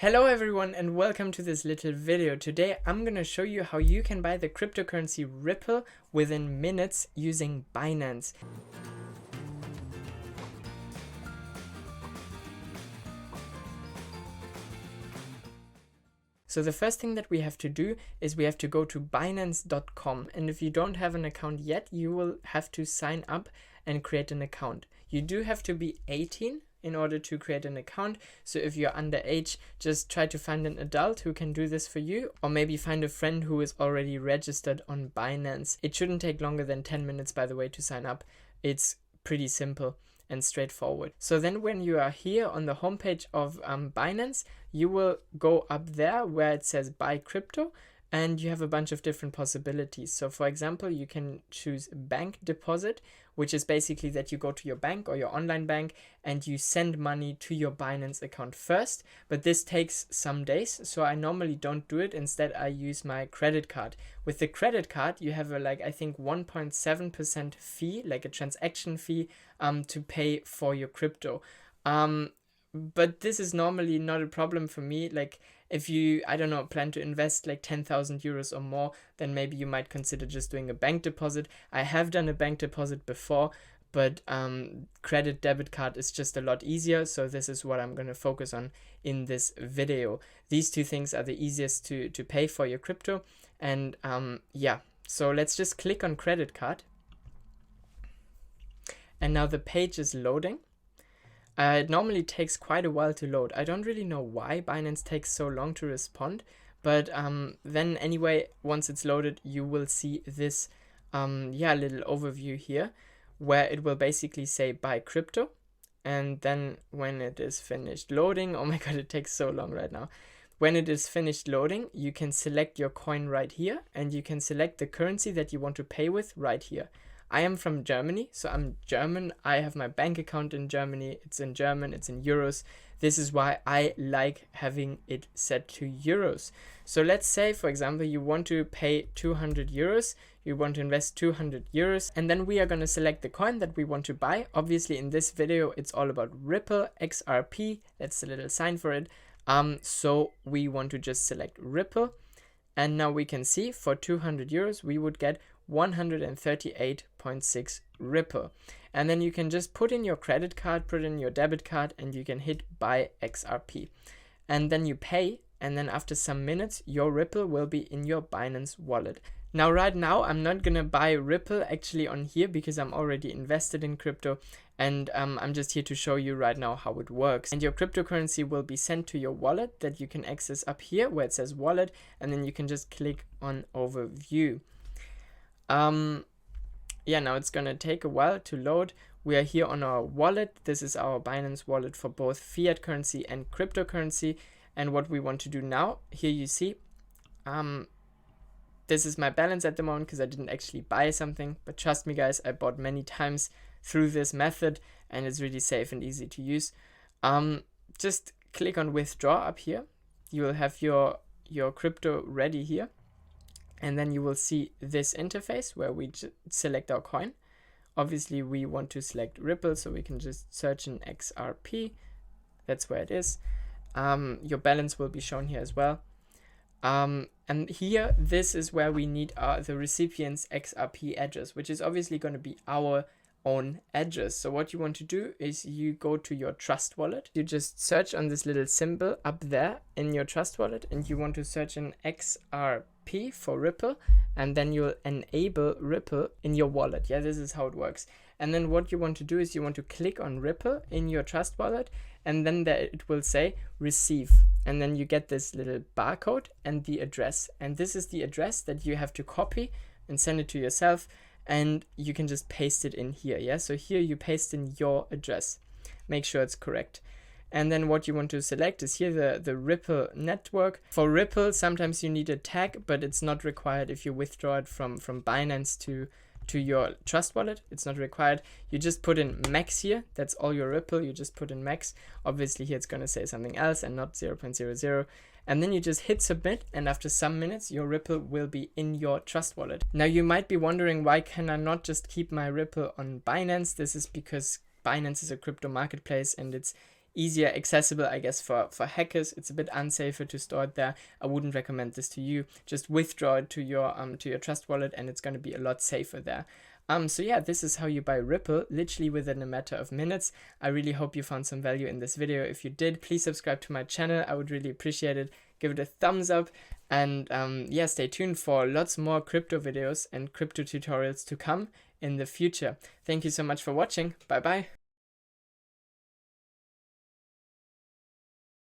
Hello everyone and welcome to this little video. Today I'm gonna show you how you can buy the cryptocurrency Ripple within minutes using Binance. So the first thing that we have to do is we have to go to Binance.com, and if you don't have an account yet, you will have to sign up and create an account. You do have to be 18 in order to create an account. So if you're underage, just try to find an adult who can do this for you, or maybe find a friend who is already registered on Binance. It shouldn't take longer than 10 minutes, by the way, to sign up. It's pretty simple and straightforward. So then when you are here on the homepage of Binance, you will go up there where it says buy crypto, and you have a bunch of different possibilities. So for example, you can choose bank deposit, which is basically that you go to your bank or your online bank and you send money to your Binance account first, but this takes some days, so I normally don't do it. Instead, I use my credit card. With the credit card, you have a I think 1.7% fee, like a transaction fee, to pay for your crypto. But this is normally not a problem for me. Like if you, I don't know, plan to invest like 10,000 euros or more, then maybe you might consider just doing a bank deposit. I have done a bank deposit before, but credit debit card is just a lot easier. So this is what I'm going to focus on in this video. These two things are the easiest to pay for your crypto. And yeah, so let's just click on credit card. And now the page is loading. It normally takes quite a while to load. I don't really know why Binance takes so long to respond, but then anyway, once it's loaded, you will see this little overview here, where it will basically say buy crypto. And then when it is finished loading, oh my god, it takes so long right now. When it is finished loading, you can select your coin right here, and you can select the currency that you want to pay with right here. I am from Germany, so I'm German. I have my bank account in Germany. It's in German, it's in euros. This is why I like having it set to euros. So let's say, for example, you want to pay 200 euros. You want to invest 200 euros. And then we are going to select the coin that we want to buy. Obviously, in this video, it's all about Ripple XRP. That's a little sign for it. So we want to just select Ripple. And now we can see for 200 euros, we would get 138.6 Ripple. And then you can just put in your credit card, put in your debit card, and you can hit buy XRP. And then you pay, and then after some minutes, your Ripple will be in your Binance wallet. Now, right now, I'm not gonna buy Ripple actually on here because I'm already invested in crypto, and I'm just here to show you right now how it works. And your cryptocurrency will be sent to your wallet that you can access up here where it says wallet, and then you can just click on overview. Yeah, now it's gonna take a while to load. We are here on our wallet. This is our Binance wallet for both fiat currency and cryptocurrency. And what we want to do now, here you see, this is my balance at the moment because I didn't actually buy something, but trust me guys, I bought many times through this method and it's really safe and easy to use. Just click on withdraw up here. You will have your crypto ready here. And then you will see this interface where we select our coin. Obviously, we want to select Ripple, so we can just search in XRP. That's where it is. Your balance will be shown here as well. And here, this is where we need the recipient's XRP address, which is obviously going to be our own address. So what you want to do is you go to your Trust Wallet. You just search on this little symbol up there in your Trust Wallet, and you want to search in XRP for Ripple, and then you'll enable Ripple in your wallet. Yeah, this is how it works. And then what you want to do is you want to click on Ripple in your Trust Wallet, and then there it will say receive, and then you get this little barcode and the address, and this is the address that you have to copy and send it to yourself, and you can just paste it in here. Yeah, so here you paste in your address, make sure it's correct. And then what you want to select is here the Ripple network. For Ripple, sometimes you need a tag, but it's not required if you withdraw it from Binance to your Trust Wallet. It's not required. You just put in max here. That's all your Ripple. You just put in max. Obviously here it's going to say something else and not 0.00. And then you just hit submit, and after some minutes your Ripple will be in your Trust Wallet. Now you might be wondering, why can I not just keep my Ripple on Binance? This is because Binance is a crypto marketplace and it's easier accessible, I guess, for hackers. It's a bit unsafer to store it there. I wouldn't recommend this to you. Just withdraw it to your Trust wallet, and it's going to be a lot safer there. So yeah, this is how you buy Ripple, literally within a matter of minutes. I really hope you found some value in this video. If you did, please subscribe to my channel. I would really appreciate it. Give it a thumbs up, and yeah, stay tuned for lots more crypto videos and crypto tutorials to come in the future. Thank you so much for watching. Bye bye.